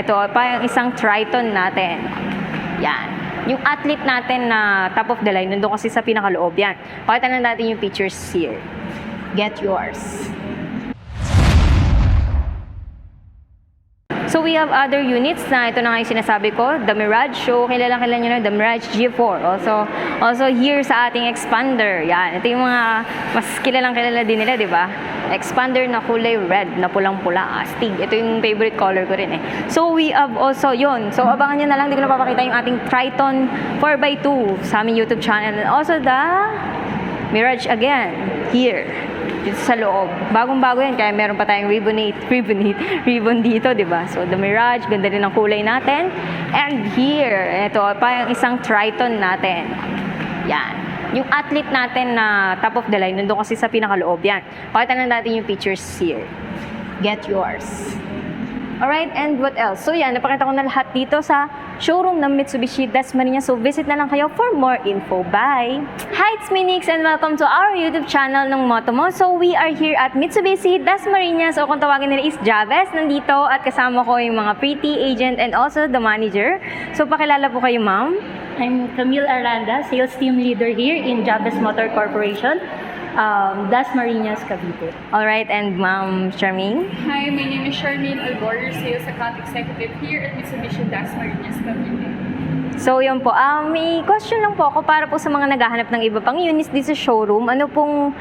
Ito pa yung isang Triton natin. Yan. Yung athlete natin na top of the line, nandun kasi sa pinakaloob yan. Pakita na natin yung pictures here. Get yours. So we have other units na ito na nga yung sinasabi ko, the Mirage. So kilala nyo na, the Mirage G4. Also here sa ating expander. Yan, ito yung mga mas kilala din nila, di ba? Expander na kulay red, na pulang-pula, astig. Ito yung favorite color ko rin eh. So we have also yun. So abangan nyo na lang, di ko napapakita yung ating Triton 4x2 sa aming YouTube channel. And also the Mirage again, here. Dito sa loob. Bagong-bago yan, kaya meron pa tayong ribbon dito, di ba? So, the Mirage, ganda rin ang kulay natin. And here, ito pa yung isang Triton natin. Yan. Yung athlete natin na top of the line, nandun kasi sa pinakaloob yan. Pakita na natin yung pictures here. Get yours. Alright, and what else? So yan, napakita ko na lahat dito sa showroom ng Mitsubishi Dasmariñas. So visit na lang kayo for more info. Bye! Hi, it's me Nix and welcome to our YouTube channel ng Motomo. So we are here at Mitsubishi Dasmariñas, o kung tawagin nila is Javes. Nandito at kasama ko yung mga pretty agent and also the manager. So pakilala po kayo, ma'am. I'm Camille Aranda, sales team leader here in Javes Motor Corporation, Dasmariñas, Cavite. Alright, and Ma'am Charmaine. Hi, my name is Charmaine Albor, Sales Account Executive here at Mitsubishi Dasmariñas, Cavite. So yun po, may question lang po ako para po sa mga naghahanap ng iba pang units dito sa showroom. Ano pong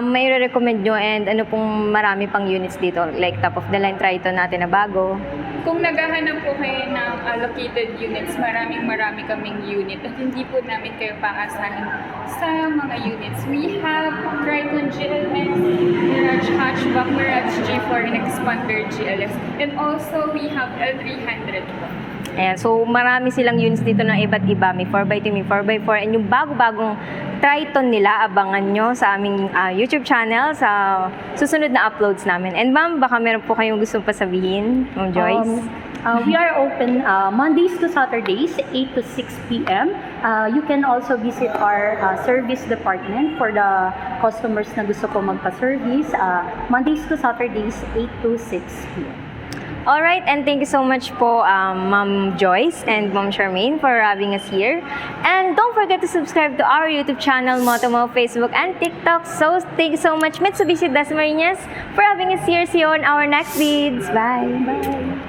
may recommend nyo and ano pong marami pang units dito? Like top of the line Triton natin na bago. Kung naghahanap po kayo ng allocated units, marami kaming unit at hindi po namin kayo pangasahan sa mga units. We have Triton GLS, Mirage Hatchback, Mirage G4, and Expander GLS. And also, we have L300 po. Ayan, so marami silang units dito ng iba't iba. May 4x2, may 4x4. And yung bago-bagong Triton nila, abangan nyo sa aming YouTube channel sa susunod na uploads namin. And ma'am, baka meron po kayong gustong pasabihin, Ma'am Joyce? We are open Mondays to Saturdays, 8 to 6 p.m. You can also visit our service department for the customers na gusto po magpa-service. Mondays to Saturdays, 8 to 6 p.m. Alright, and thank you so much po, Ma'am Joyce and Ma'am Charmaine for having us here. And don't forget to subscribe to our YouTube channel, Motomo, Facebook, and TikTok. So, thank you so much, Mitsubishi Dasmariñas, for having us here. See you on our next vids. Bye! Bye!